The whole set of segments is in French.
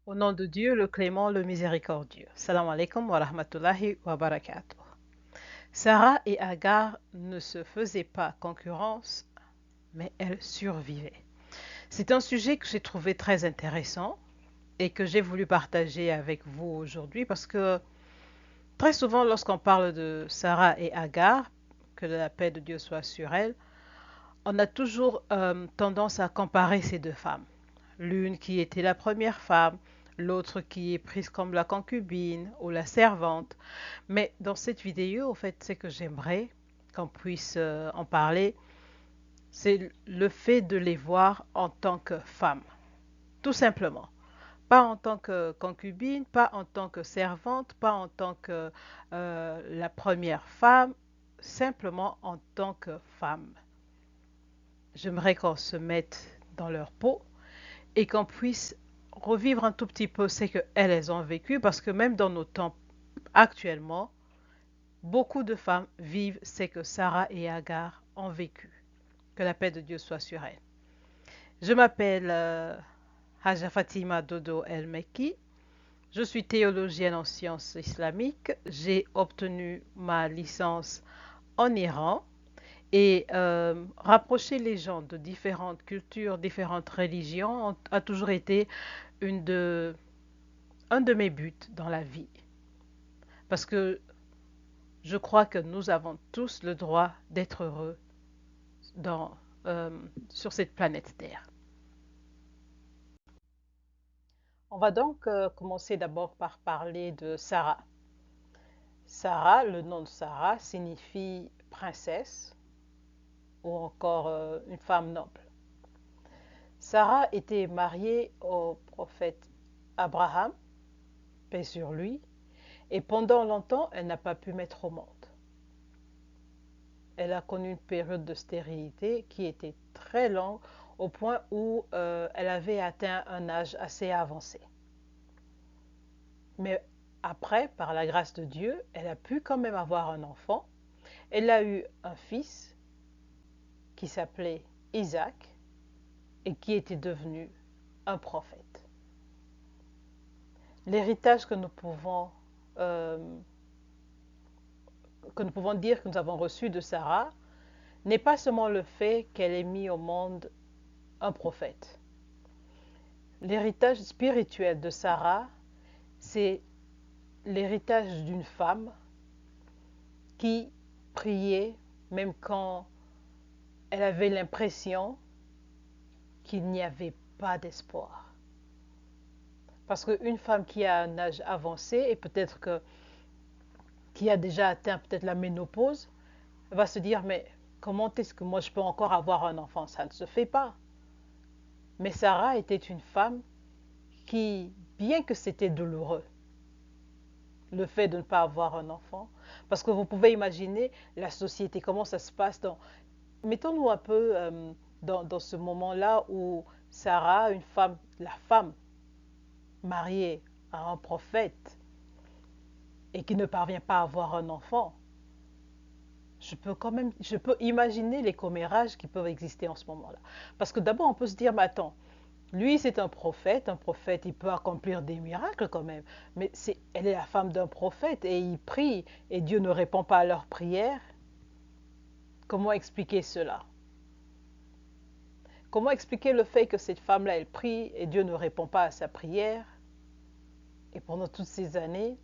Au nom de Dieu, le clément, le miséricordieux. Salam alaikum wa rahmatullahi wa barakatuh. Sarah et Agar ne se faisaient pas concurrence, mais elles survivaient. C'est un sujet que j'ai trouvé très intéressant et que j'ai voulu partager avec vous aujourd'hui parce que très souvent, lorsqu'on parle de Sarah et Agar, que la paix de Dieu soit sur elles, on a toujours tendance à comparer ces deux femmes. L'une qui était la première femme, l'autre qui est prise comme la concubine ou la servante. Mais dans cette vidéo, en fait, ce que j'aimerais qu'on puisse en parler, c'est le fait de les voir en tant que femmes, tout simplement. Pas en tant que concubine, pas en tant que servante, pas en tant que la première femme, simplement en tant que femme. J'aimerais qu'on se mette dans leur peau et qu'on puisse revivre un tout petit peu ce qu'elles elles ont vécu, parce que même dans nos temps actuellement, beaucoup de femmes vivent ce que Sarah et Agar ont vécu. Que la paix de Dieu soit sur elles. Je m'appelle Haja Fatima Dodo El Mekki. Je suis théologienne en sciences islamiques. J'ai obtenu ma licence en Iran. Et rapprocher les gens de différentes cultures, différentes religions a toujours été une de, un de mes buts dans la vie. Parce que je crois que nous avons tous le droit d'être heureux dans, euh, sur cette planète Terre. On va donc commencer d'abord par parler de Sarah. Sarah, le nom de Sarah signifie princesse ou encore une femme noble. Sarah était mariée au prophète Abraham, paix sur lui, et pendant longtemps, elle n'a pas pu mettre au monde. Elle a connu une période de stérilité qui était très longue, au point où elle avait atteint un âge assez avancé. Mais après, par la grâce de Dieu, elle a pu quand même avoir un enfant. Elle a eu un fils qui s'appelait Isaac et qui était devenu un prophète. L'héritage euh, que nous pouvons dire que nous avons reçu de Sarah n'est pas seulement le fait qu'elle ait mis au monde un prophète. L'héritage spirituel de Sarah, c'est l'héritage d'une femme qui priait même quand elle avait l'impression qu'il n'y avait pas d'espoir. Parce qu'une femme qui a un âge avancé et peut-être qui a déjà atteint peut-être la ménopause, va se dire, mais comment est-ce que moi je peux encore avoir un enfant? Ça ne se fait pas. Mais Sarah était une femme qui, bien que c'était douloureux, le fait de ne pas avoir un enfant, parce que vous pouvez imaginer la société, comment ça se passe dans... Mettons-nous un peu dans ce moment-là où Sarah, une femme, la femme mariée à un prophète et qui ne parvient pas à avoir un enfant, je peux imaginer les commérages qui peuvent exister en ce moment-là. Parce que d'abord, on peut se dire, mais attends, lui, c'est un prophète, il peut accomplir des miracles quand même. Mais elle est la femme d'un prophète et il prie et Dieu ne répond pas à leurs prières. Comment expliquer cela? Comment expliquer le fait que cette femme-là, elle prie et Dieu ne répond pas à sa prière? Et pendant toutes ces années,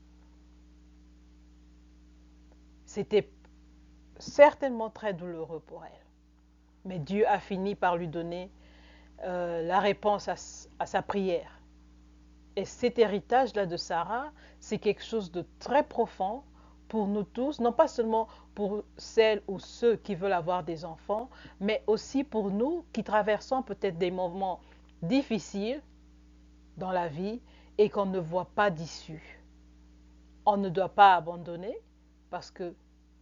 c'était certainement très douloureux pour elle. Mais Dieu a fini par lui donner la réponse à sa prière. Et cet héritage-là de Sarah, c'est quelque chose de très profond pour nous tous, non pas seulement pour celles ou ceux qui veulent avoir des enfants, mais aussi pour nous qui traversons peut-être des moments difficiles dans la vie et qu'on ne voit pas d'issue. On ne doit pas abandonner parce que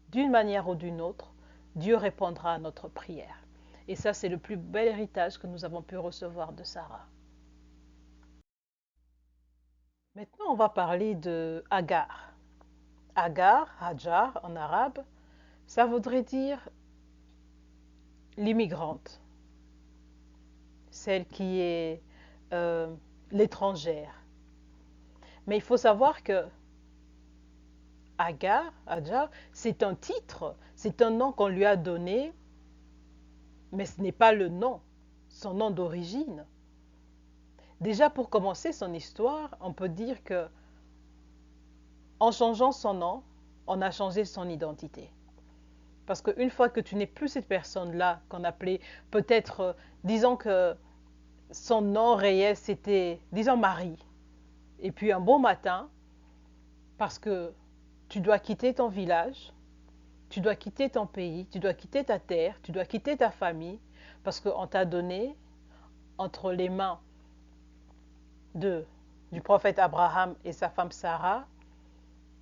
d'une manière ou d'une autre, Dieu répondra à notre prière. Et ça, c'est le plus bel héritage que nous avons pu recevoir de Sarah. Maintenant, on va parler de Agar. Agar, Hajar en arabe, ça voudrait dire l'immigrante, celle qui est euh, l'étrangère. Mais il faut savoir que Hajar, c'est un titre, c'est un nom qu'on lui a donné, mais ce n'est pas le nom, son nom d'origine. Déjà, pour commencer son histoire, on peut dire que en changeant son nom, on a changé son identité. Parce qu'une fois que tu n'es plus cette personne-là qu'on appelait, peut-être, disons que son nom réel c'était, disons Marie. Et puis un beau matin, parce que tu dois quitter ton village, tu dois quitter ton pays, tu dois quitter ta terre, tu dois quitter ta famille, parce qu'on t'a donné entre les mains de, du prophète Abraham et sa femme Sarah,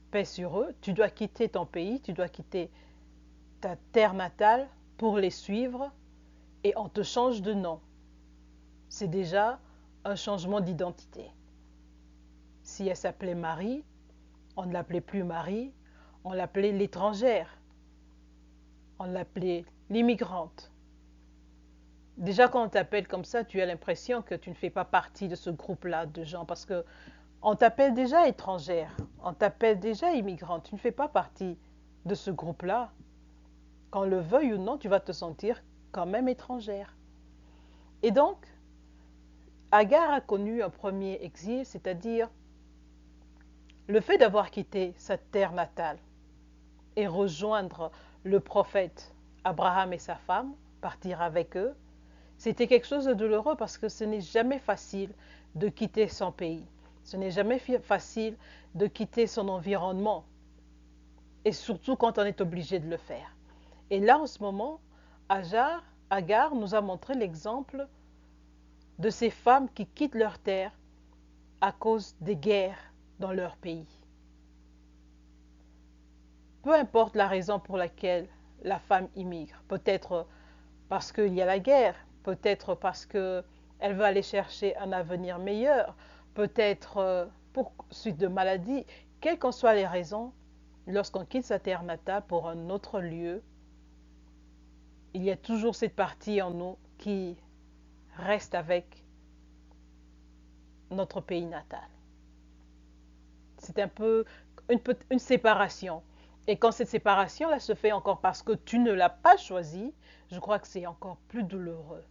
paix sur eux, tu dois quitter ton pays, tu dois quitter ta terre natale pour les suivre et on te change de nom. C'est déjà un changement d'identité. Si elle s'appelait Marie, on ne l'appelait plus Marie, on l'appelait l'étrangère, on l'appelait l'immigrante. Déjà quand on t'appelle comme ça, tu as l'impression que tu ne fais pas partie de ce groupe-là de gens parce que on t'appelle déjà étrangère, on t'appelle déjà immigrante, tu ne fais pas partie de ce groupe-là. Qu'on le veuille ou non, tu vas te sentir quand même étrangère. Et donc, Agar a connu un premier exil, c'est-à-dire le fait d'avoir quitté sa terre natale et rejoindre le prophète Abraham et sa femme, partir avec eux, c'était quelque chose de douloureux parce que ce n'est jamais facile de quitter son pays. Ce n'est jamais facile de quitter son environnement. Et surtout quand on est obligé de le faire. Et là, en ce moment, Agar nous a montré l'exemple de ces femmes qui quittent leur terre à cause des guerres dans leur pays. Peu importe la raison pour laquelle la femme immigre, peut-être parce qu'il y a la guerre, peut-être parce qu'elle veut aller chercher un avenir meilleur, peut-être pour suite de maladie, quelles qu'en soient les raisons, lorsqu'on quitte sa terre natale pour un autre lieu, il y a toujours cette partie en nous qui reste avec notre pays natal. C'est un peu une séparation. Et quand cette séparation-là se fait encore parce que tu ne l'as pas choisi, je crois que c'est encore plus douloureux.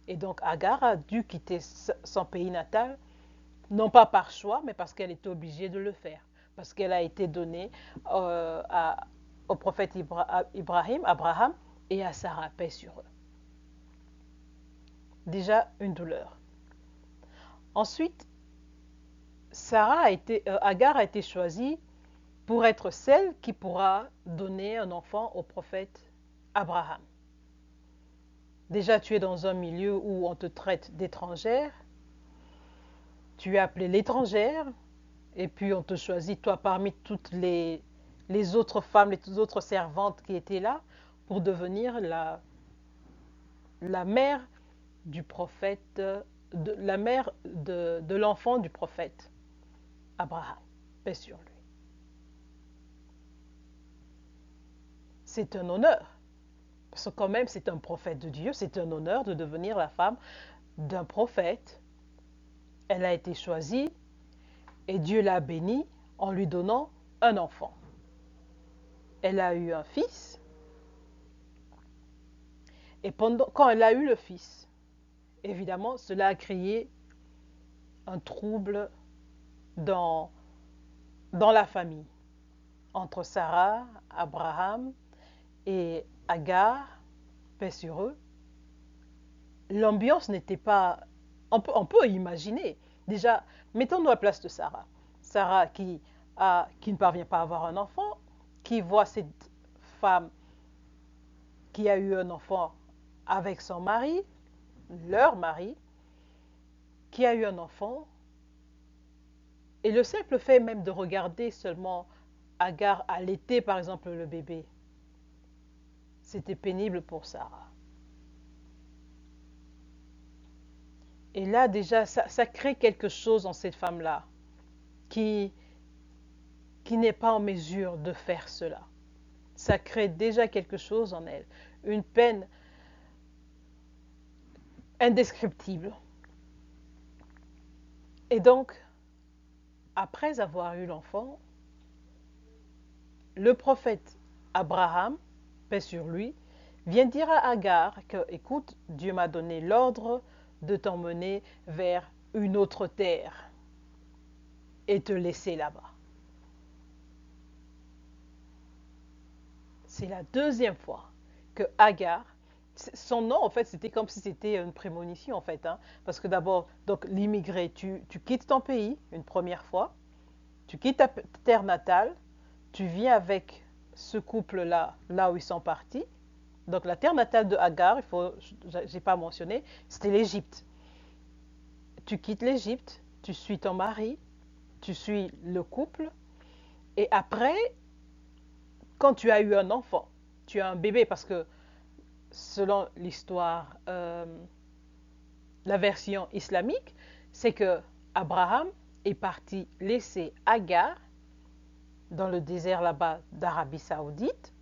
Et donc Agar a dû quitter son pays natal, non pas par choix, mais parce qu'elle était obligée de le faire. Parce qu'elle a été donnée au prophète Abraham et à Sarah, paix sur eux. Déjà une douleur. Ensuite, Agar a été choisie pour être celle qui pourra donner un enfant au prophète Abraham. Déjà, tu es dans un milieu où on te traite d'étrangère, tu es appelée l'étrangère, et puis on te choisit, toi, parmi toutes les autres femmes, les autres servantes qui étaient là, pour devenir la mère du prophète, la mère de l'enfant du prophète Abraham, paix sur lui. C'est un honneur. Parce que quand même, c'est un prophète de Dieu, c'est un honneur de devenir la femme d'un prophète. Elle a été choisie et Dieu l'a bénie en lui donnant un enfant. Elle a eu un fils. Et quand elle a eu le fils, évidemment, cela a créé un trouble dans la famille, entre Sarah, Abraham et Agar, paix sur eux. L'ambiance n'était pas... On peut imaginer. Déjà, mettons-nous à la place de Sarah. Sarah qui ne parvient pas à avoir un enfant, qui voit cette femme qui a eu un enfant avec son mari, leur mari, qui a eu un enfant. Et le simple fait même de regarder seulement Agar allaiter, par exemple, le bébé, c'était pénible pour Sarah. Et là, déjà, ça crée quelque chose en cette femme-là qui n'est pas en mesure de faire cela. Ça crée déjà quelque chose en elle, une peine indescriptible. Et donc, après avoir eu l'enfant, le prophète Abraham, paix sur lui, vient dire à Agar que, écoute, Dieu m'a donné l'ordre de t'emmener vers une autre terre et te laisser là-bas. C'est la deuxième fois que Agar, son nom en fait, c'était comme si c'était une prémonition en fait, hein, parce que d'abord, donc l'immigré, tu quittes ton pays une première fois, tu quittes ta terre natale, tu viens avec ce couple-là, là où ils sont partis. Donc la terre natale de Agar, j'ai pas mentionné, c'était l'Égypte. Tu quittes l'Égypte, tu suis ton mari, tu suis le couple, et après, quand tu as eu un enfant, tu as un bébé, parce que selon l'histoire, la version islamique, c'est que Abraham est parti laisser Agar dans le désert là-bas d'Arabie Saoudite,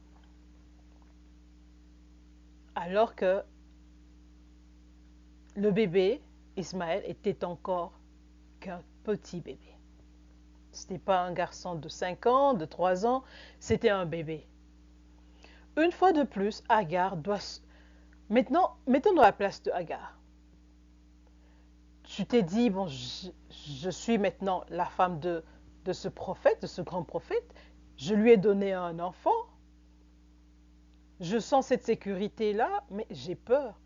alors que le bébé, Ismaël, était encore qu'un petit bébé. Ce n'était pas un garçon de 5 ans, de 3 ans, c'était un bébé. Une fois de plus, Agar doit... Maintenant, mettons dans la place de Agar. Tu t'es dit, bon, je suis maintenant la femme de ce prophète, de ce grand prophète. Je lui ai donné un enfant. Je sens cette sécurité-là, mais j'ai peur.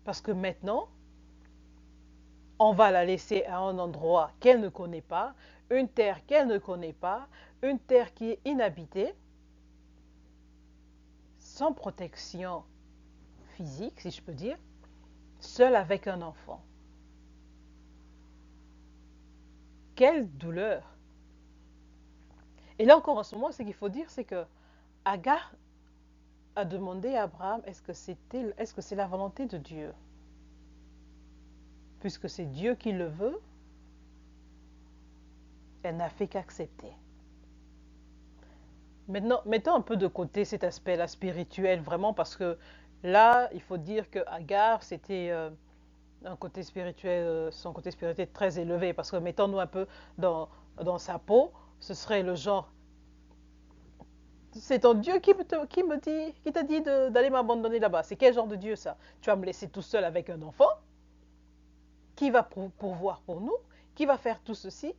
Parce que maintenant, on va la laisser à un endroit qu'elle ne connaît pas, une terre qu'elle ne connaît pas, une terre qui est inhabitée, sans protection physique, si je peux dire, seule avec un enfant. Quelle douleur! Et là encore en ce moment, ce qu'il faut dire, c'est que Agar a demandé à Abraham, est-ce que c'est la volonté de Dieu? Puisque c'est Dieu qui le veut, elle n'a fait qu'accepter. Maintenant, mettons un peu de côté cet aspect-là spirituel, vraiment, parce que là, il faut dire que Agar, c'était un côté spirituel, son côté spirituel très élevé, parce que mettons-nous un peu dans sa peau, ce serait le genre, c'est ton Dieu qui t'a dit d'aller m'abandonner là-bas. C'est quel genre de Dieu ça? Tu vas me laisser tout seul avec un enfant? Qui va pourvoir pour nous? Qui va faire tout ceci?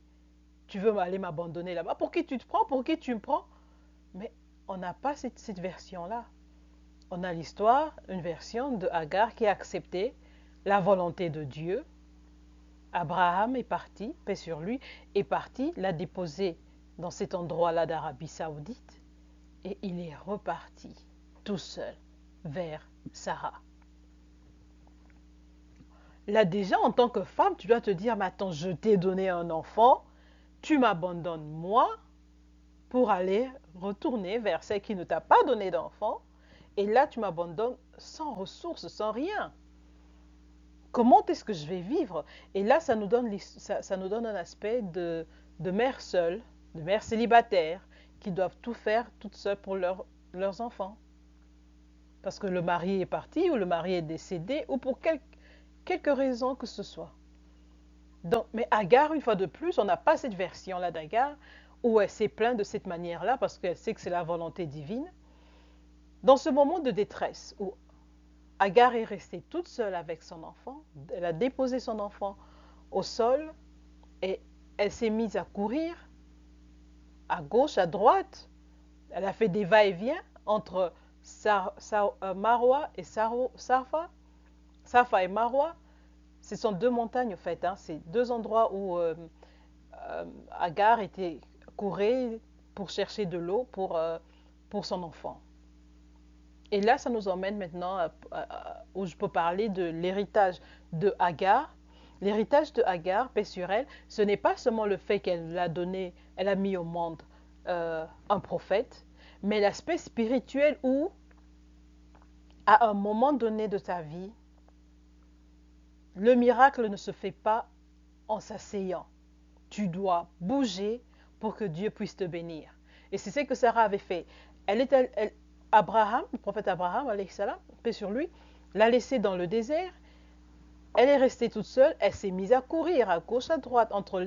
Tu veux aller m'abandonner là-bas? Pour qui tu te prends? Pour qui tu me prends? Mais on n'a pas cette version-là. On a l'histoire, une version de Agar qui a accepté la volonté de Dieu. Abraham est parti, paix sur lui, est parti, l'a déposé dans cet endroit-là d'Arabie Saoudite et il est reparti tout seul vers Sarah. Là déjà, en tant que femme, tu dois te dire, mais attends, je t'ai donné un enfant, tu m'abandonnes moi pour aller retourner vers celle qui ne t'a pas donné d'enfant, et là tu m'abandonnes sans ressources, sans rien. Comment est-ce que je vais vivre? Et là, ça nous donne un aspect de mère seule, de mère célibataire, qui doivent tout faire toutes seules pour leurs enfants. Parce que le mari est parti, ou le mari est décédé, ou pour quelque raison que ce soit. Donc, mais Agar, une fois de plus, on n'a pas cette version-là d'Agar, où elle s'est plainte de cette manière-là, parce qu'elle sait que c'est la volonté divine. Dans ce moment de détresse, où Agar est restée toute seule avec son enfant, elle a déposé son enfant au sol, et elle s'est mise à courir, à gauche, à droite. Elle a fait des va-et-vient entre Marwa et Safa. Safa et Marwa, ce sont deux montagnes en fait. Hein. C'est deux endroits où Agar courait pour chercher de l'eau pour son enfant. Et là, ça nous emmène maintenant où je peux parler de l'héritage de Agar. L'héritage de Agar, paix sur elle, ce n'est pas seulement le fait qu'elle elle a mis au monde un prophète, mais l'aspect spirituel où, à un moment donné de ta vie, le miracle ne se fait pas en s'asseyant. Tu dois bouger pour que Dieu puisse te bénir. Et c'est ce que Sarah avait fait. Abraham, le prophète Abraham, paix sur lui, l'a laissé dans le désert Elle est restée toute seule, elle s'est mise à courir à gauche, à droite, entre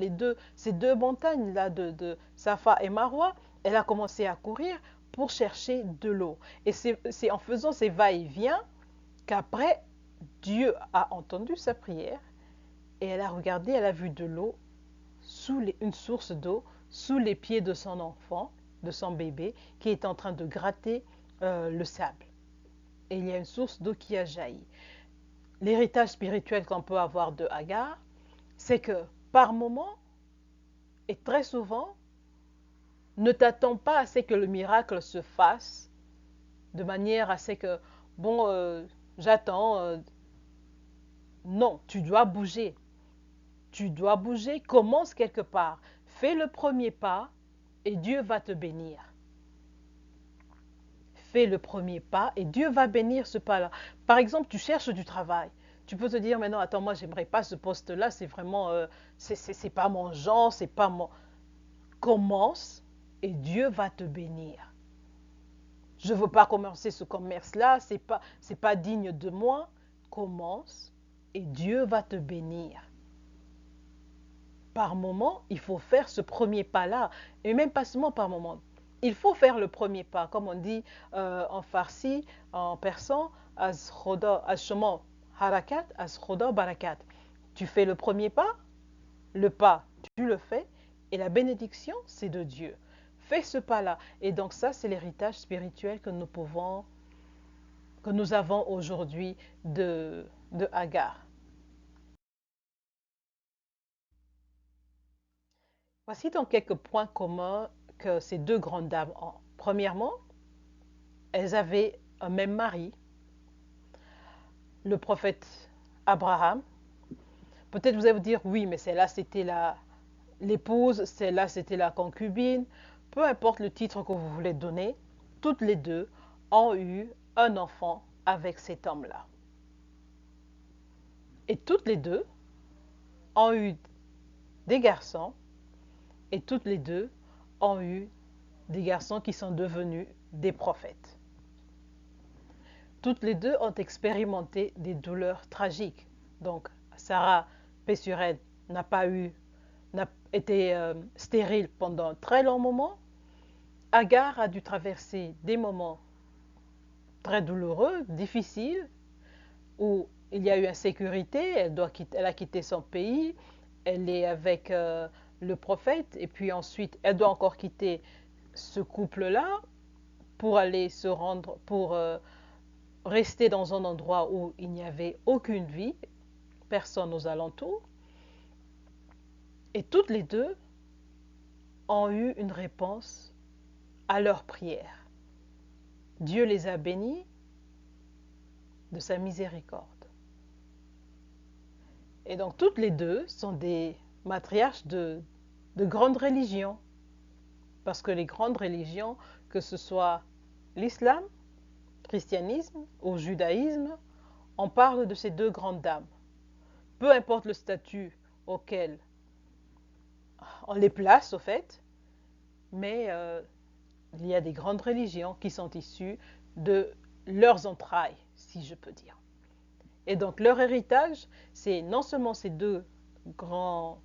ces deux montagnes-là de Safa et Marwa. Elle a commencé à courir pour chercher de l'eau. Et c'est en faisant ces va-et-vient qu'après, Dieu a entendu sa prière et elle a regardé, elle a vu de l'eau, une source d'eau, sous les pieds de son enfant, de son bébé, qui est en train de gratter le sable. Et il y a une source d'eau qui a jailli. L'héritage spirituel qu'on peut avoir de Agar, c'est que par moment, et très souvent, ne t'attends pas à ce que le miracle se fasse de manière à ce que, bon, j'attends. Non, tu dois bouger. Tu dois bouger, commence quelque part. Fais le premier pas et Dieu va te bénir. Fais le premier pas et Dieu va bénir ce pas-là. Par exemple, tu cherches du travail. Tu peux te dire, mais non, attends, moi, j'aimerais pas ce poste-là, c'est vraiment, c'est pas mon genre, c'est pas mon... Commence et Dieu va te bénir. Je veux pas commencer ce commerce-là, c'est pas digne de moi. Commence et Dieu va te bénir. Par moment, il faut faire ce premier pas-là, et même pas seulement par moment. Il faut faire le premier pas, comme on dit en farsi, en persan, az khoda, az shoma harakat, az khoda barakat. Tu fais le pas, tu le fais, et la bénédiction, c'est de Dieu. Fais ce pas-là. Et donc ça, c'est l'héritage spirituel que nous avons aujourd'hui de Agar. Voici donc quelques points communs que ces deux grandes dames ont. Premièrement, elles avaient un même mari, le prophète Abraham. Peut-être vous allez vous dire, oui, mais celle-là, c'était l'épouse, celle-là, c'était la concubine. Peu importe le titre que vous voulez donner, toutes les deux ont eu un enfant avec cet homme-là. Et toutes les deux ont eu des garçons, et toutes les deux ont eu des garçons qui sont devenus des prophètes. Toutes les deux ont expérimenté des douleurs tragiques. Donc, Sarah, paix sur elle, n'a été stérile pendant un très long moment. Agar a dû traverser des moments très douloureux, difficiles, où il y a eu insécurité, elle a quitté son pays, elle est avec le prophète, et puis ensuite, elle doit encore quitter ce couple-là pour aller se rendre, pour rester dans un endroit où il n'y avait aucune vie, personne aux alentours. Et toutes les deux ont eu une réponse à leur prière. Dieu les a bénis de sa miséricorde. Et donc toutes les deux sont des matriarches de grandes religions. Parce que les grandes religions, que ce soit l'islam, christianisme ou judaïsme, on parle de ces deux grandes dames. Peu importe le statut auquel on les place, au fait, mais il y a des grandes religions qui sont issues de leurs entrailles, si je peux dire. Et donc leur héritage, c'est non seulement ces deux grands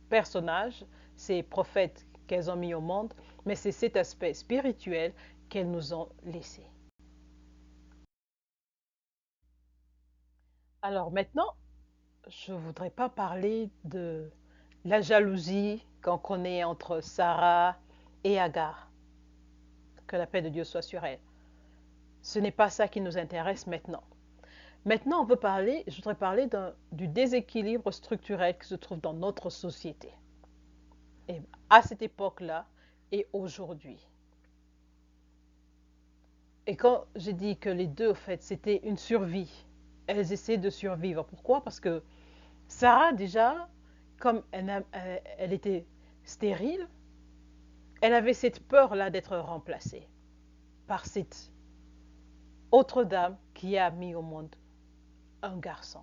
personnages, ces prophètes qu'elles ont mis au monde, mais c'est cet aspect spirituel qu'elles nous ont laissé. Alors maintenant, je ne voudrais pas parler de la jalousie qu'on connaît entre Sarah et Agar. Que la paix de Dieu soit sur elle. Ce n'est pas ça qui nous intéresse maintenant. Maintenant, je voudrais parler du déséquilibre structurel qui se trouve dans notre société. Et à cette époque-là et aujourd'hui. Et quand j'ai dit que les deux, en fait, c'était une survie, elles essaient de survivre. Pourquoi? Parce que Sarah, déjà, comme elle était stérile, elle avait cette peur-là d'être remplacée par cette autre dame qui a mis au monde un garçon.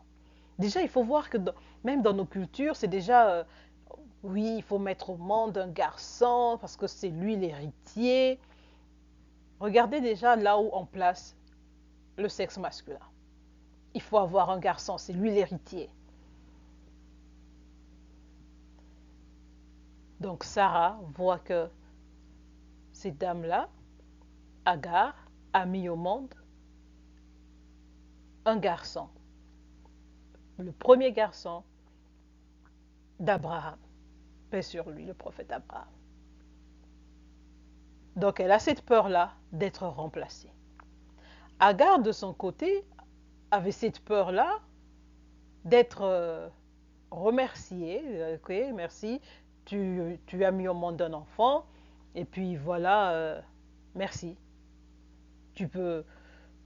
Déjà, il faut voir que même dans nos cultures, c'est déjà, oui, il faut mettre au monde un garçon parce que c'est lui l'héritier. Regardez déjà là où on place le sexe masculin. il faut avoir un garçon, c'est lui l'héritier. Donc Sarah voit que cette dame-là, Agar, a mis au monde un garçon, le premier garçon d'Abraham, paix sur lui, le prophète Abraham. Donc elle a cette peur-là d'être remplacée. Agar, de son côté, avait cette peur-là d'être remerciée. Ok, merci, tu as mis au monde un enfant, et puis voilà, merci. Tu peux,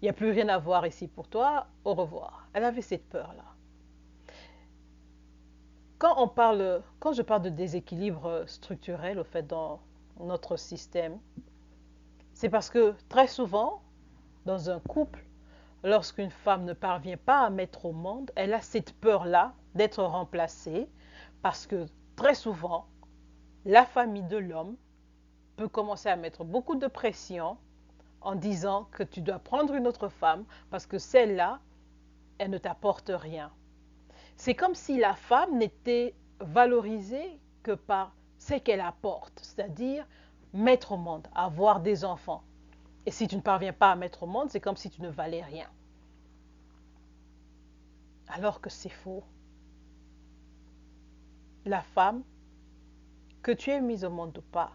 il n'y a plus rien à voir ici pour toi, au revoir. Elle avait cette peur-là. Quand je parle de déséquilibre structurel, au fait, dans notre système, c'est parce que très souvent, dans un couple, lorsqu'une femme ne parvient pas à mettre au monde, elle a cette peur-là d'être remplacée parce que très souvent, la famille de l'homme peut commencer à mettre beaucoup de pression en disant que tu dois prendre une autre femme parce que celle-là, elle ne t'apporte rien. C'est comme si la femme n'était valorisée que par ce qu'elle apporte, c'est-à-dire mettre au monde, avoir des enfants. Et si tu ne parviens pas à mettre au monde, c'est comme si tu ne valais rien. Alors que c'est faux. La femme, que tu aies mise au monde ou pas,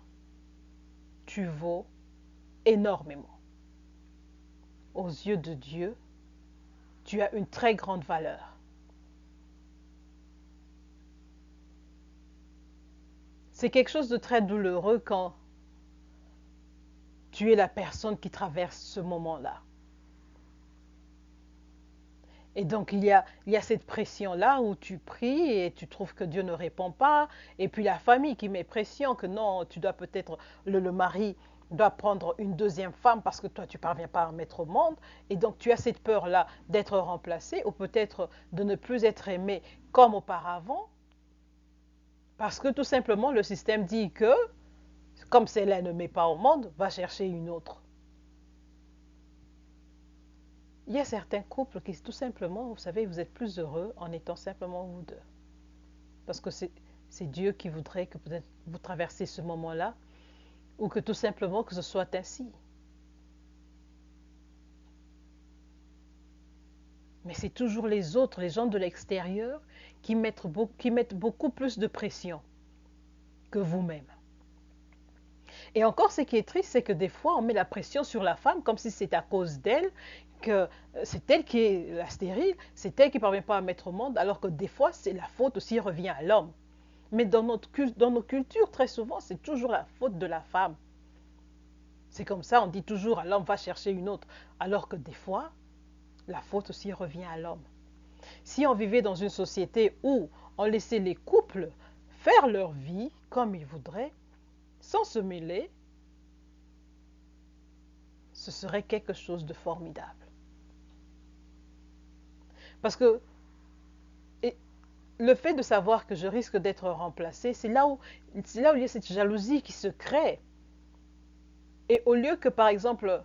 tu vaux énormément. Aux yeux de Dieu, tu as une très grande valeur. C'est quelque chose de très douloureux quand tu es la personne qui traverse ce moment-là. Et donc, il y a cette pression-là où tu pries et tu trouves que Dieu ne répond pas. Et puis la famille qui met pression que non, tu dois peut-être, le mari doit prendre une deuxième femme parce que toi, tu ne parviens pas à mettre au monde. Et donc, tu as cette peur-là d'être remplacé ou peut-être de ne plus être aimé comme auparavant. Parce que tout simplement, le système dit que, comme celle-là ne met pas au monde, va chercher une autre. Il y a certains couples qui, tout simplement, vous savez, vous êtes plus heureux en étant simplement vous deux. Parce que c'est Dieu qui voudrait que peut-être vous traversiez ce moment-là, ou que tout simplement que ce soit ainsi. Mais c'est toujours les autres, les gens de l'extérieur, qui mettent beaucoup plus de pression que vous-même. Et encore, ce qui est triste, c'est que des fois, on met la pression sur la femme comme si c'est à cause d'elle que c'est elle qui est la stérile, c'est elle qui ne parvient pas à mettre au monde, alors que des fois, c'est la faute aussi revient à l'homme. Mais dans nos cultures, très souvent, c'est toujours la faute de la femme. C'est comme ça, on dit toujours à l'homme va chercher une autre, alors que des fois, la faute aussi revient à l'homme. Si on vivait dans une société où on laissait les couples faire leur vie comme ils voudraient, sans se mêler, ce serait quelque chose de formidable. Parce que le fait de savoir que je risque d'être remplacée, c'est là où il y a cette jalousie qui se crée. Et au lieu que, par exemple,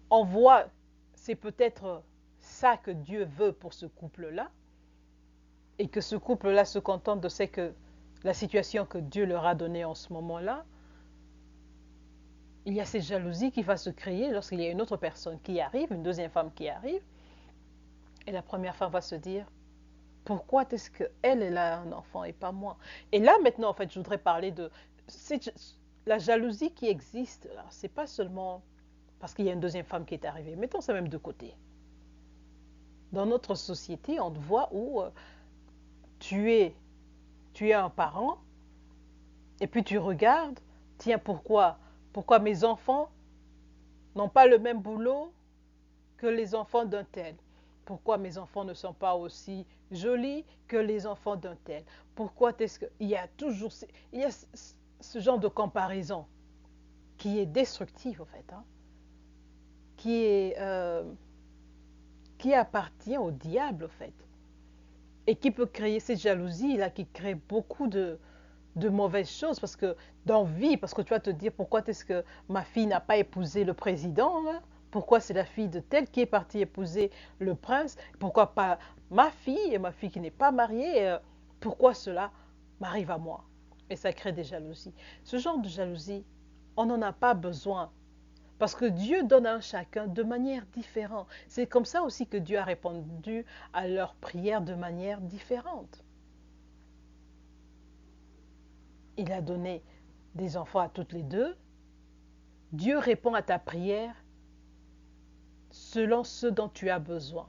on voit, c'est peut-être ça que Dieu veut pour ce couple-là, et que ce couple-là se contente de la situation que Dieu leur a donnée en ce moment-là, il y a cette jalousie qui va se créer lorsqu'il y a une autre personne qui arrive, une deuxième femme qui arrive, et la première femme va se dire, pourquoi est-ce qu'elle a un enfant et pas moi? Et là, maintenant, en fait, je voudrais parler de la jalousie qui existe. C'est pas seulement parce qu'il y a une deuxième femme qui est arrivée. Mettons ça même de côté. Dans notre société, on te voit où tu es un parent et puis tu regardes, tiens, pourquoi mes enfants n'ont pas le même boulot que les enfants d'un tel? Pourquoi mes enfants ne sont pas aussi jolis que les enfants d'un tel? Pourquoi est-ce qu'il y a toujours ce genre de comparaison qui est destructive, en fait, hein, qui appartient au diable, en fait, et qui peut créer cette jalousie-là, qui crée beaucoup de mauvaises choses, parce que d'envie, parce que tu vas te dire, pourquoi est-ce que ma fille n'a pas épousé le président, là? Pourquoi c'est la fille de telle qui est partie épouser le prince? Pourquoi pas ma fille et ma fille qui n'est pas mariée? Pourquoi cela m'arrive à moi? Et ça crée des jalousies. Ce genre de jalousie, on n'en a pas besoin. Parce que Dieu donne à chacun de manière différente. C'est comme ça aussi que Dieu a répondu à leurs prières de manière différente. Il a donné des enfants à toutes les deux. Dieu répond à ta prière selon ce dont tu as besoin.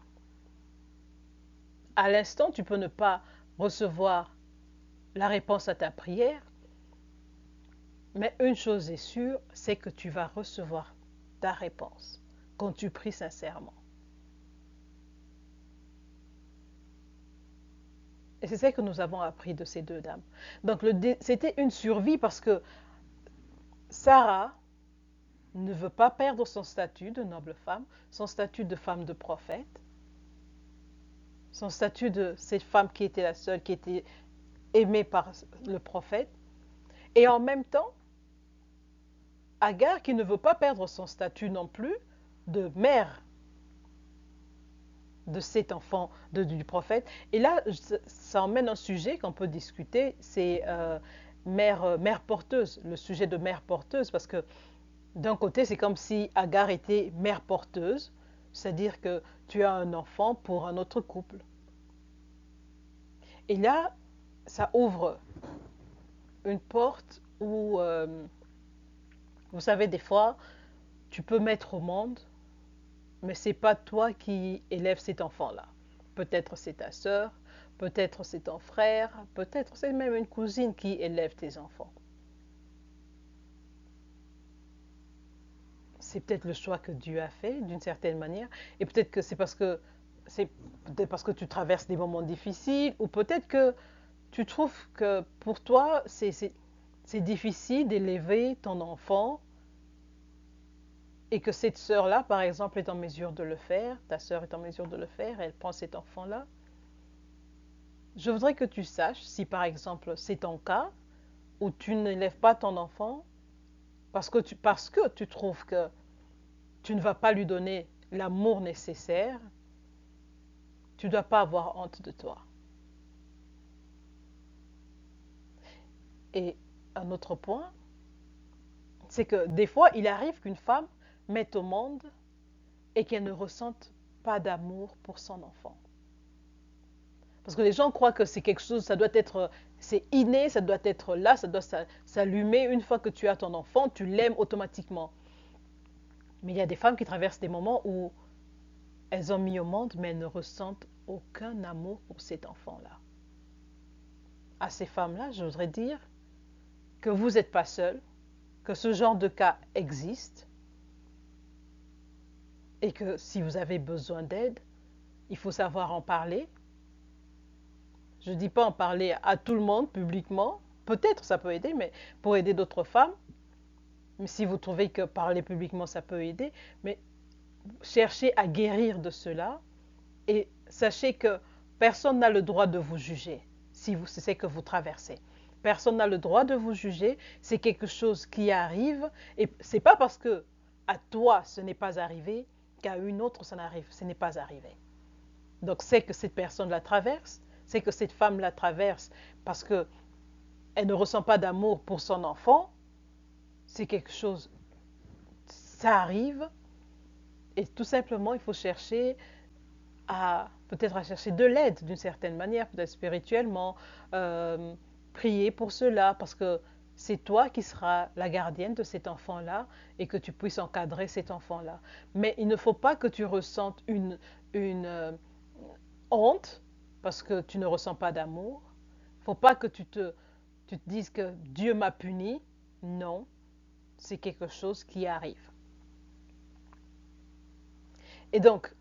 À l'instant, tu peux ne pas recevoir la réponse à ta prière, mais une chose est sûre, c'est que tu vas recevoir ta réponse quand tu pries sincèrement. Et c'est ça que nous avons appris de ces deux dames. Donc c'était une survie parce que Sarah ne veut pas perdre son statut de noble femme, son statut de femme de prophète, son statut de cette femme qui était la seule, qui était aimée par le prophète. Et en même temps, Agar qui ne veut pas perdre son statut non plus de mère de cet enfant du prophète. Et là, ça emmène un sujet qu'on peut discuter, c'est mère porteuse, le sujet de mère porteuse, parce que d'un côté, c'est comme si Agar était mère porteuse, c'est-à-dire que tu as un enfant pour un autre couple. Et là, ça ouvre une porte où, vous savez, des fois, tu peux mettre au monde, mais c'est pas toi qui élèves cet enfant-là. Peut-être c'est ta sœur, peut-être c'est ton frère, peut-être c'est même une cousine qui élève tes enfants. C'est peut-être le choix que Dieu a fait d'une certaine manière, et peut-être que c'est parce que tu traverses des moments difficiles, ou peut-être que tu trouves que pour toi c'est difficile d'élever ton enfant et que cette sœur-là, par exemple, est en mesure de le faire, ta sœur est en mesure de le faire, elle prend cet enfant-là. Je voudrais que tu saches si, par exemple, c'est ton cas, où tu n'élèves pas ton enfant parce que tu trouves que tu ne vas pas lui donner l'amour nécessaire, tu ne dois pas avoir honte de toi. Et un autre point, c'est que des fois, il arrive qu'une femme mette au monde et qu'elle ne ressente pas d'amour pour son enfant. Parce que les gens croient que c'est quelque chose, ça doit être, c'est inné, ça doit être là, ça doit s'allumer. Une fois que tu as ton enfant, tu l'aimes automatiquement. Mais il y a des femmes qui traversent des moments où elles ont mis au monde, mais elles ne ressentent aucun amour pour cet enfant-là. À ces femmes-là, je voudrais dire que vous n'êtes pas seules, que ce genre de cas existe et que si vous avez besoin d'aide, il faut savoir en parler. Je ne dis pas en parler à tout le monde publiquement. Peut-être ça peut aider, mais pour aider d'autres femmes. Mais si vous trouvez que parler publiquement, ça peut aider, mais cherchez à guérir de cela et sachez que personne n'a le droit de vous juger si c'est ce que vous traversez. Personne n'a le droit de vous juger. C'est quelque chose qui arrive et c'est pas parce que à toi ce n'est pas arrivé qu'à une autre ce n'est pas arrivé. Donc c'est que cette personne la traverse, c'est que cette femme la traverse parce que elle ne ressent pas d'amour pour son enfant. C'est quelque chose, ça arrive et tout simplement il faut chercher peut-être à chercher de l'aide d'une certaine manière, peut-être spirituellement, prier pour cela, parce que c'est toi qui seras la gardienne de cet enfant-là et que tu puisses encadrer cet enfant-là. Mais il ne faut pas que tu ressentes une honte parce que tu ne ressens pas d'amour. Il ne faut pas que tu te dises que Dieu m'a puni. Non, c'est quelque chose qui arrive. Et donc,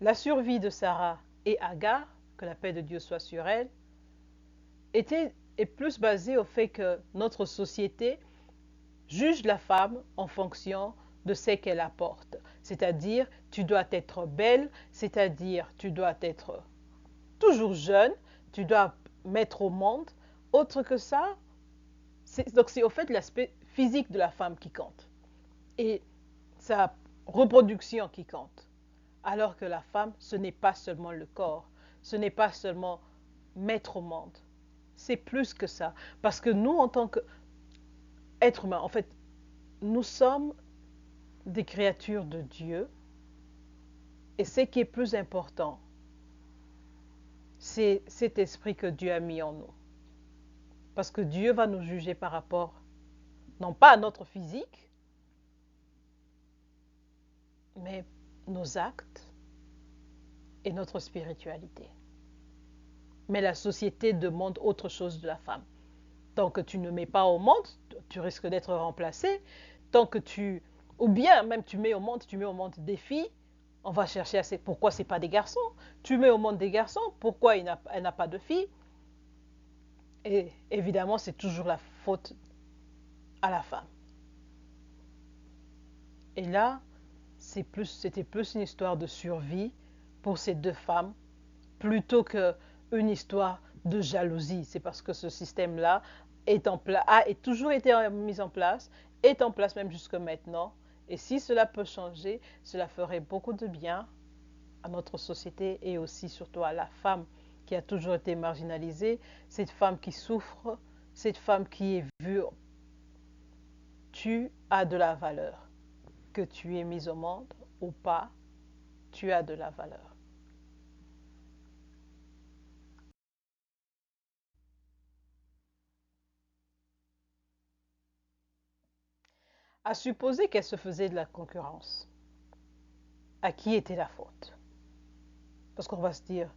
la survie de Sarah et Agar, que la paix de Dieu soit sur elle, est plus basée au fait que notre société juge la femme en fonction de ce qu'elle apporte. C'est-à-dire, tu dois être belle, c'est-à-dire, tu dois être toujours jeune, tu dois mettre au monde. Autre que ça, donc c'est au fait l'aspect physique de la femme qui compte. Et ça reproduction qui compte. Alors que la femme, ce n'est pas seulement le corps, ce n'est pas seulement mettre au monde. C'est plus que ça. Parce que nous, en tant qu'êtres humains, en fait, nous sommes des créatures de Dieu. Et ce qui est plus important, c'est cet esprit que Dieu a mis en nous. Parce que Dieu va nous juger par rapport, non pas à notre physique, mais nos actes et notre spiritualité. Mais la société demande autre chose de la femme. Tant que tu ne mets pas au monde, tu risques d'être remplacé. Tant que tu... Ou bien même tu mets au monde des filles, on va chercher pourquoi ce n'est pas des garçons. Tu mets au monde des garçons, pourquoi elle n'a pas de filles. Et évidemment, c'est toujours la faute à la femme. Et là, c'était plus une histoire de survie pour ces deux femmes, plutôt qu'une histoire de jalousie. C'est parce que ce système-là a toujours été mis en place, est en place même jusque maintenant. Et si cela peut changer, cela ferait beaucoup de bien à notre société et aussi surtout à la femme qui a toujours été marginalisée, cette femme qui souffre, cette femme qui est vue. Tu as de la valeur. Que tu es mise au monde ou pas, tu as de la valeur. À supposer qu'elle se faisait de la concurrence, à qui était la faute? Parce qu'on va se dire,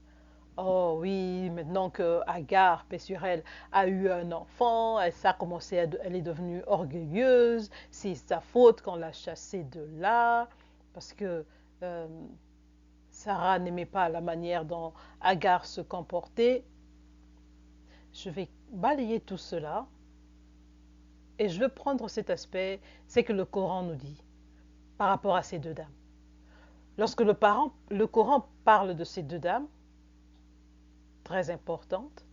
oh oui, maintenant que Agar, paix sur elle, a eu un enfant, elle est devenue orgueilleuse, c'est sa faute qu'on l'a chassée de là, parce que euh, Sarah n'aimait pas la manière dont Agar se comportait. Je vais balayer tout cela et je veux prendre cet aspect, c'est que le Coran nous dit par rapport à ces deux dames. Lorsque le Coran parle de ces deux dames, très importantes,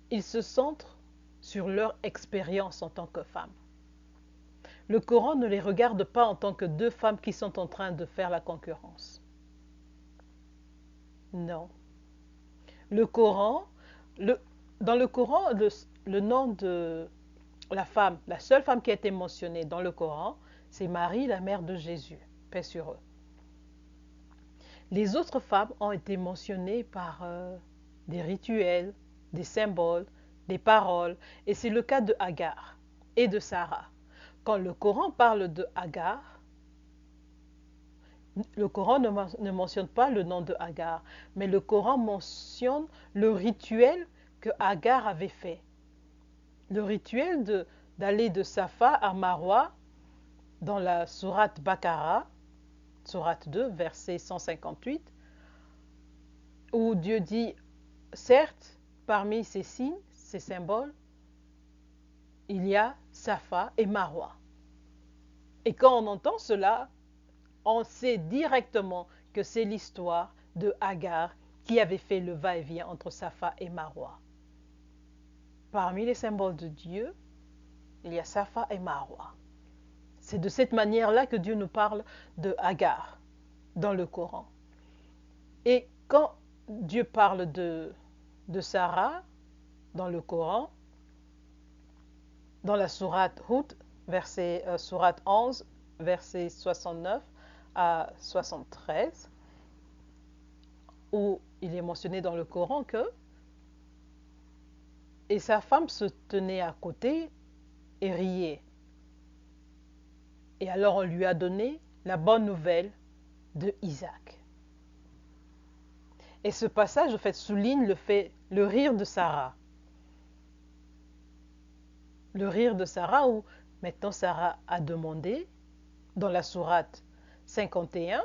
il se centre sur leur expérience en tant que femmes. Le Coran ne les regarde pas en tant que deux femmes qui sont en train de faire la concurrence. Non. Le Coran, le, dans le Coran, le nom de la femme, la seule femme qui a été mentionnée dans le Coran, c'est Marie, la mère de Jésus, paix sur eux. Les autres femmes ont été mentionnées par des rituels, des symboles, des paroles, et c'est le cas de Agar et de Sarah. Quand le Coran parle de Agar, le Coran ne mentionne pas le nom de Agar, mais le Coran mentionne le rituel que Agar avait fait. Le rituel d'aller de Safa à Marwa dans la sourate Baqara, sourate 2, verset 158, où Dieu dit, certes, parmi ces signes, ces symboles, il y a Safa et Marwa. Et quand on entend cela, on sait directement que c'est l'histoire de Agar qui avait fait le va-et-vient entre Safa et Marwa. Parmi les symboles de Dieu, il y a Safa et Marwa. C'est de cette manière-là que Dieu nous parle de Agar dans le Coran. Et quand Dieu parle de Sarah dans le Coran, dans la sourate Hud, sourate 11, verset 69 à 73, où il est mentionné dans le Coran que et sa femme se tenait à côté et riait. Et alors on lui a donné la bonne nouvelle de Isaac. Et ce passage, en fait, souligne le rire de Sarah. Le rire de Sarah où maintenant Sarah a demandé, dans la sourate 51,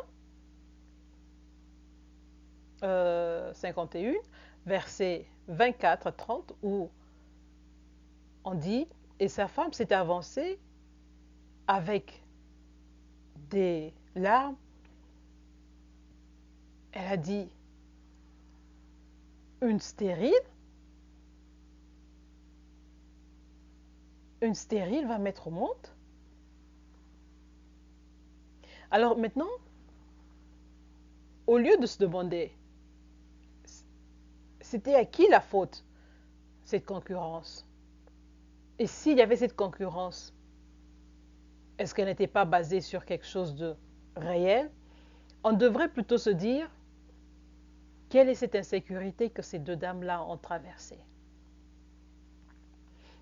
51, versets 24 à 30, où on dit, et sa femme s'est avancée avec des larmes. Elle a dit, une stérile va mettre au monde. Alors maintenant, au lieu de se demander, c'était à qui la faute, cette concurrence? Et s'il y avait cette concurrence, est-ce qu'elle n'était pas basée sur quelque chose de réel? On devrait plutôt se dire, quelle est cette insécurité que ces deux dames-là ont traversée?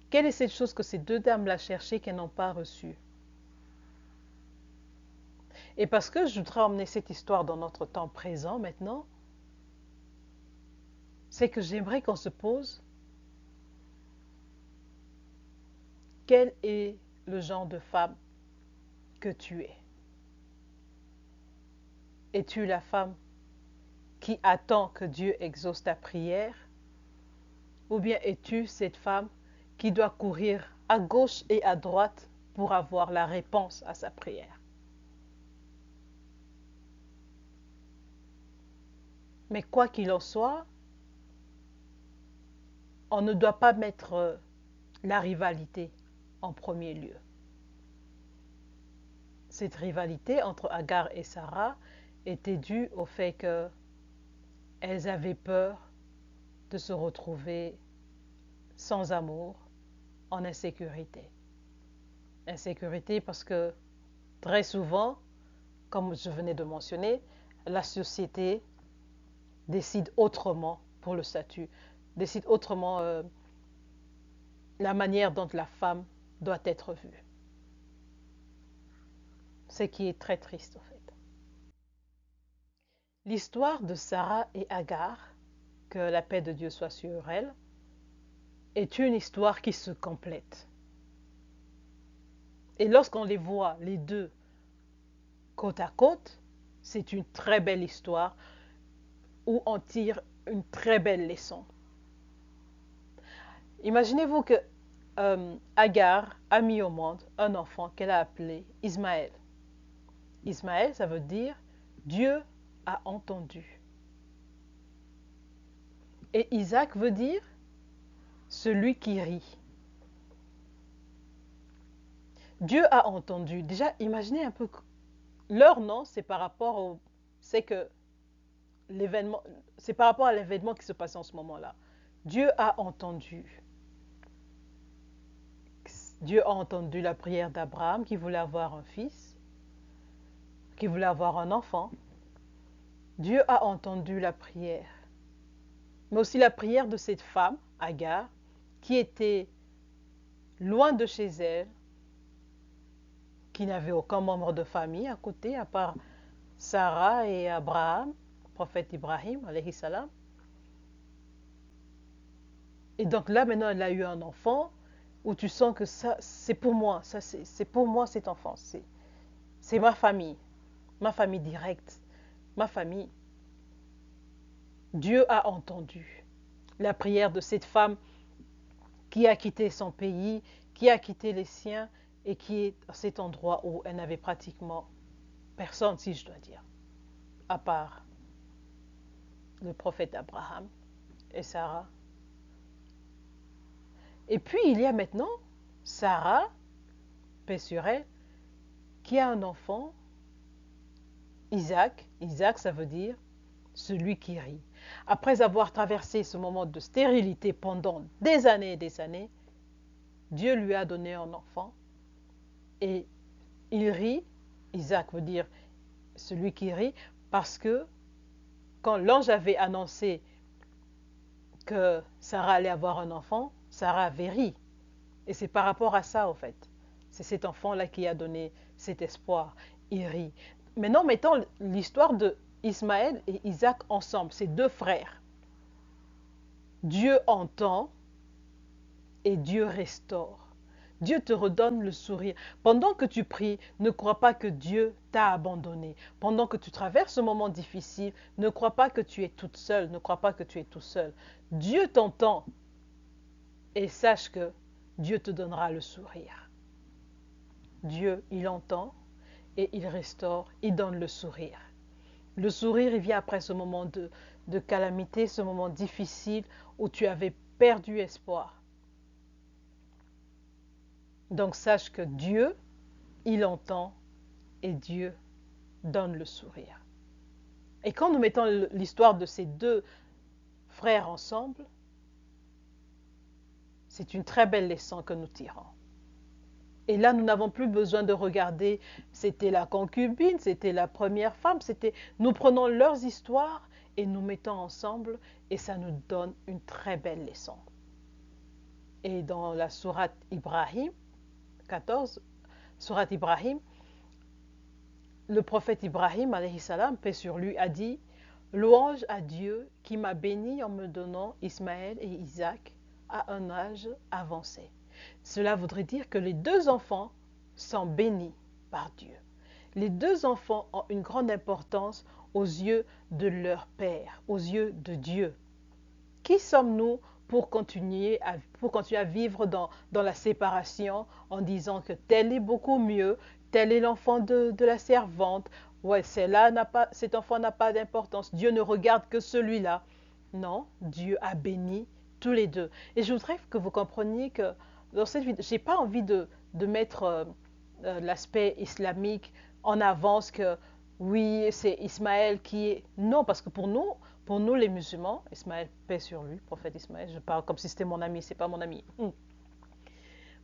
Quelle est cette chose que ces deux dames-là cherchaient qu'elles n'ont pas reçue? Et parce que je voudrais emmener cette histoire dans notre temps présent maintenant, c'est que j'aimerais qu'on se pose quel est le genre de femme que tu es? Es-tu la femme qui attend que Dieu exauce ta prière? Ou bien es-tu cette femme qui doit courir à gauche et à droite pour avoir la réponse à sa prière? Mais quoi qu'il en soit, on ne doit pas mettre la rivalité en premier lieu. Cette rivalité entre Agar et Sarah était due au fait qu'elles avaient peur de se retrouver sans amour, en insécurité. Insécurité parce que très souvent, comme je venais de mentionner, la société décide autrement pour le statut, décide autrement la manière dont la femme doit être vue. Ce qui est très triste en fait. L'histoire de Sarah et Agar, que la paix de Dieu soit sur elle, est une histoire qui se complète. Et lorsqu'on les voit, les deux, côte à côte, c'est une très belle histoire où on tire une très belle leçon. Imaginez-vous que Agar a mis au monde un enfant qu'elle a appelé Ismaël. Ismaël, ça veut dire Dieu a entendu. Et Isaac veut dire celui qui rit. Dieu a entendu. Déjà, imaginez un peu. Leur nom, c'est par rapport au. C'est que l'événement. C'est par rapport à l'événement qui se passe en ce moment-là. Dieu a entendu. Dieu a entendu la prière d'Abraham qui voulait avoir un fils, qui voulait avoir un enfant. Dieu a entendu la prière, mais aussi la prière de cette femme, Agar, qui était loin de chez elle, qui n'avait aucun membre de famille à côté, à part Sarah et Abraham, prophète Ibrahim, alayhi salam. Et donc là, maintenant, elle a eu un enfant où tu sens que ça, c'est pour moi, ça, c'est pour moi cet enfant, c'est ma famille directe, ma famille. Dieu a entendu la prière de cette femme qui a quitté son pays, qui a quitté les siens et qui est à cet endroit où elle n'avait pratiquement personne, si je dois dire, à part le prophète Abraham et Sarah. Et puis il y a maintenant Sarah, paix sur elle, qui a un enfant, Isaac. Isaac, ça veut dire celui qui rit. Après avoir traversé ce moment de stérilité pendant des années et des années, Dieu lui a donné un enfant et il rit. Isaac veut dire celui qui rit parce que quand l'ange avait annoncé que Sarah allait avoir un enfant, Sarah avait ri. Et c'est par rapport à ça, en fait. C'est cet enfant-là qui a donné cet espoir. Il rit. Maintenant, mettons l'histoire de Ismaël et Isaac ensemble, ces deux frères. Dieu entend et Dieu restaure. Dieu te redonne le sourire. Pendant que tu pries, ne crois pas que Dieu t'a abandonné. Pendant que tu traverses ce moment difficile, ne crois pas que tu es toute seule, ne crois pas que tu es tout seul. Dieu t'entend et sache que Dieu te donnera le sourire. Dieu, il entend et il restaure, il donne le sourire. Le sourire, il vient après ce moment de calamité, ce moment difficile où tu avais perdu espoir. Donc sache que Dieu, il entend et Dieu donne le sourire. Et quand nous mettons l'histoire de ces deux frères ensemble, c'est une très belle leçon que nous tirons. Et là, nous n'avons plus besoin de regarder, c'était la concubine, c'était la première femme, nous prenons leurs histoires et nous mettons ensemble et ça nous donne une très belle leçon. Et dans la sourate Ibrahim 14, sourate Ibrahim, le prophète Ibrahim, alayhi salam, paix sur lui, a dit « Louange à Dieu qui m'a béni en me donnant Ismaël et Isaac à un âge avancé. » Cela voudrait dire que les deux enfants sont bénis par Dieu. Les deux enfants ont une grande importance aux yeux de leur Père, aux yeux de Dieu. Qui sommes-nous pour continuer à vivre dans la séparation en disant que tel est beaucoup mieux, tel est l'enfant de la servante, ouais, cet enfant n'a pas d'importance, Dieu ne regarde que celui-là. Non, Dieu a béni tous les deux. Et je voudrais que vous compreniez que dans cette vidéo, je n'ai pas envie de mettre l'aspect islamique en avance que oui, c'est Ismaël qui est... Non, parce que pour nous les musulmans, Ismaël, paix sur lui, prophète Ismaël, je parle comme si c'était mon ami, c'est pas mon ami.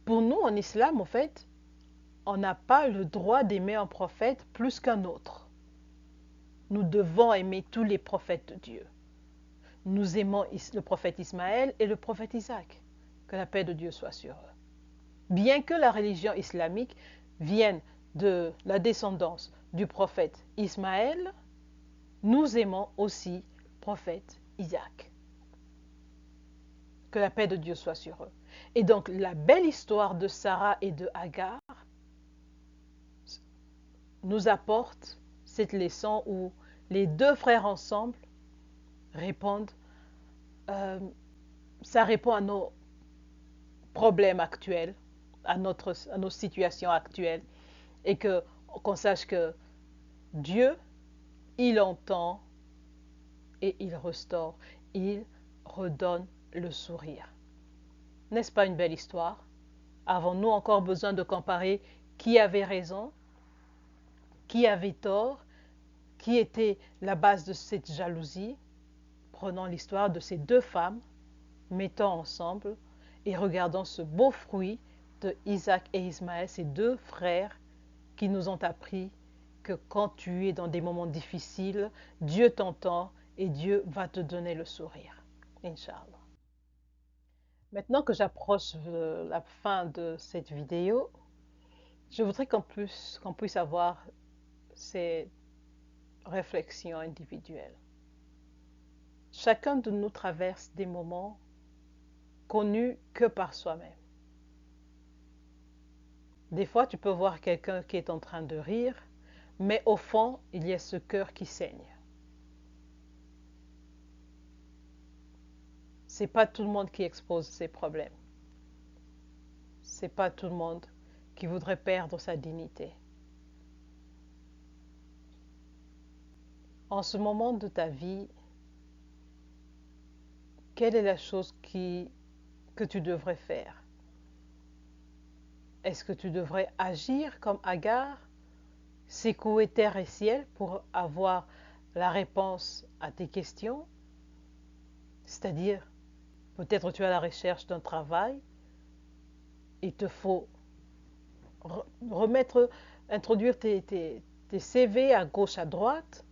Pour nous, en islam, en fait, on n'a pas le droit d'aimer un prophète plus qu'un autre. Nous devons aimer tous les prophètes de Dieu. Nous aimons le prophète Ismaël et le prophète Isaac. Que la paix de Dieu soit sur eux. Bien que la religion islamique vienne de la descendance du prophète Ismaël, nous aimons aussi le prophète Isaac. Que la paix de Dieu soit sur eux. Et donc, la belle histoire de Sarah et de Agar nous apporte cette leçon où les deux frères ensemble répondent, ça répond à nos problèmes actuels, à nos situations actuelles, et qu'on sache que Dieu, il entend et il restaure, il redonne le sourire. N'est-ce pas une belle histoire? Avons-nous encore besoin de comparer qui avait raison, qui avait tort, qui était la base de cette jalousie? Prenons l'histoire de ces deux femmes, mettons ensemble et regardons ce beau fruit de Isaac et Ismaël, ces deux frères qui nous ont appris que quand tu es dans des moments difficiles, Dieu t'entend et Dieu va te donner le sourire. Inch'Allah. Maintenant que j'approche la fin de cette vidéo, je voudrais qu'on puisse avoir ces réflexions individuelles. Chacun de nous traverse des moments connus que par soi-même. Des fois, tu peux voir quelqu'un qui est en train de rire, mais au fond, il y a ce cœur qui saigne. C'est pas tout le monde qui expose ses problèmes. C'est pas tout le monde qui voudrait perdre sa dignité. En ce moment de ta vie, quelle est la chose que tu devrais faire? Est-ce que tu devrais agir comme Agar, secouer terre et ciel pour avoir la réponse à tes questions? C'est-à-dire, peut-être tu es à la recherche d'un travail, il te faut introduire tes CV à gauche, à droite,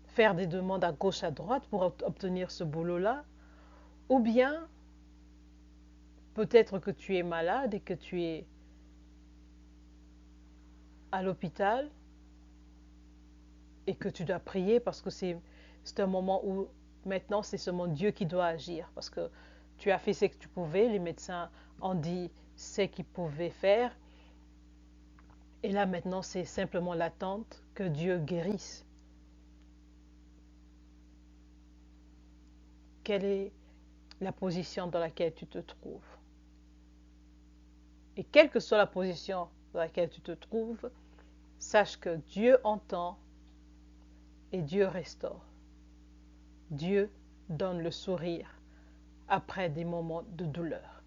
faire des demandes à gauche, à droite pour obtenir ce boulot-là, ou bien peut-être que tu es malade et que tu es à l'hôpital et que tu dois prier parce que c'est un moment où maintenant c'est seulement Dieu qui doit agir parce que tu as fait ce que tu pouvais, les médecins ont dit ce qu'ils pouvaient faire et là maintenant c'est simplement l'attente que Dieu guérisse. Quelle est la position dans laquelle tu te trouves? Et quelle que soit la position dans laquelle tu te trouves, sache que Dieu entend et Dieu restaure. Dieu donne le sourire après des moments de douleur.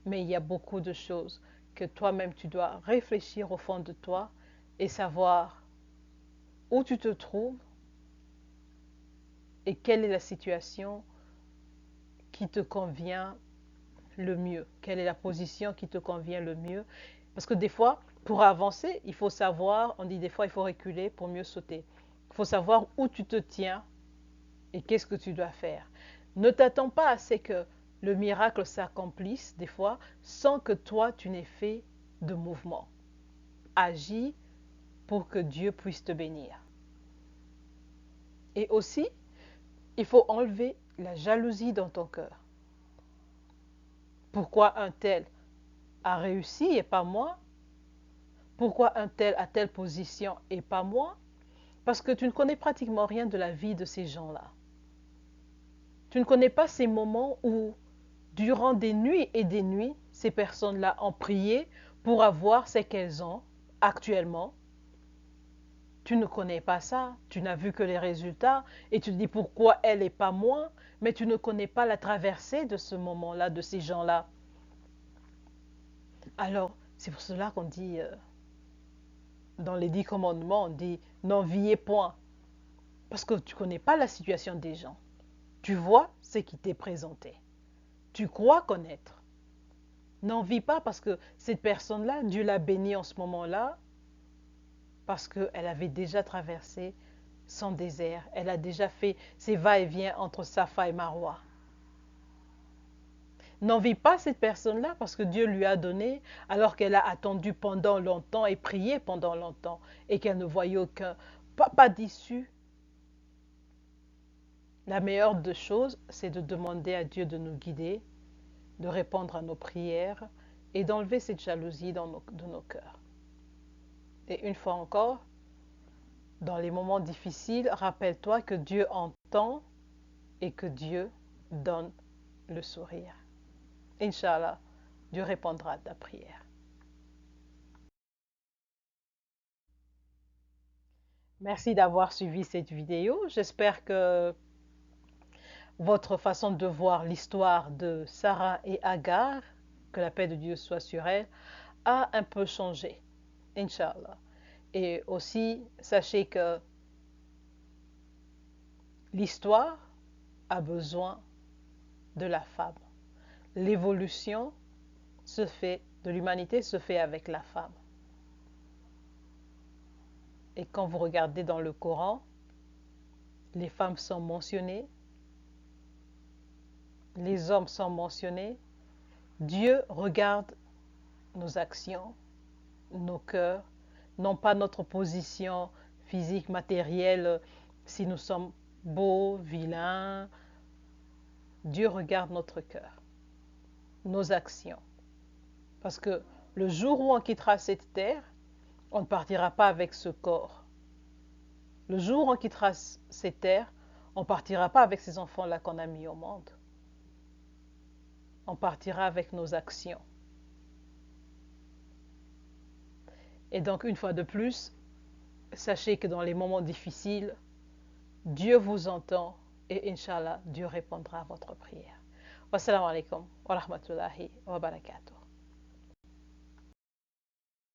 Mais il y a beaucoup de choses que toi-même tu dois réfléchir au fond de toi et savoir où tu te trouves et quelle est la situation qui te convient le mieux, quelle est la position qui te convient le mieux. Parce que des fois, pour avancer, il faut savoir, on dit des fois, il faut reculer pour mieux sauter. Il faut savoir où tu te tiens et qu'est-ce que tu dois faire. Ne t'attends pas à ce que le miracle s'accomplisse des fois sans que toi, tu n'aies fait de mouvement. Agis pour que Dieu puisse te bénir. Et aussi, il faut enlever la jalousie dans ton cœur. Pourquoi un tel a réussi et pas moi? Pourquoi un tel a telle position et pas moi? Parce que tu ne connais pratiquement rien de la vie de ces gens-là. Tu ne connais pas ces moments où, durant des nuits et des nuits, ces personnes-là ont prié pour avoir ce qu'elles ont actuellement. Tu ne connais pas ça, tu n'as vu que les résultats et tu te dis pourquoi elle et pas moi, mais tu ne connais pas la traversée de ce moment-là, de ces gens-là. Alors, c'est pour cela qu'on dit, dans les 10 commandements, on dit n'enviez point, parce que tu ne connais pas la situation des gens. Tu vois ce qui t'est présenté. Tu crois connaître. N'envie pas parce que cette personne-là, Dieu l'a bénie en ce moment-là, parce qu'elle avait déjà traversé son désert. Elle a déjà fait ses va-et-vient entre Safa et Marwa. N'envie pas cette personne-là parce que Dieu lui a donné alors qu'elle a attendu pendant longtemps et prié pendant longtemps et qu'elle ne voyait pas d'issue. La meilleure des choses, c'est de demander à Dieu de nous guider, de répondre à nos prières et d'enlever cette jalousie de nos cœurs. Et une fois encore, dans les moments difficiles, rappelle-toi que Dieu entend et que Dieu donne le sourire. Inch'Allah, Dieu répondra à ta prière. Merci d'avoir suivi cette vidéo. J'espère que votre façon de voir l'histoire de Sarah et Agar, que la paix de Dieu soit sur elle, a un peu changé. Inch'Allah. Et aussi, sachez que l'histoire a besoin de la femme. L'évolution de l'humanité se fait avec la femme. Et quand vous regardez dans le Coran, les femmes sont mentionnées, les hommes sont mentionnés. Dieu regarde nos actions, nos cœurs, non pas notre position physique, matérielle, si nous sommes beaux, vilains. Dieu regarde notre cœur, nos actions. Parce que le jour où on quittera cette terre, on ne partira pas avec ce corps. Le jour où on quittera cette terre, on ne partira pas avec ces enfants-là qu'on a mis au monde. On partira avec nos actions. Et donc, une fois de plus, sachez que dans les moments difficiles, Dieu vous entend et Inch'Allah, Dieu répondra à votre prière. Wassalamu alaikum wa rahmatullahi wa barakatuh.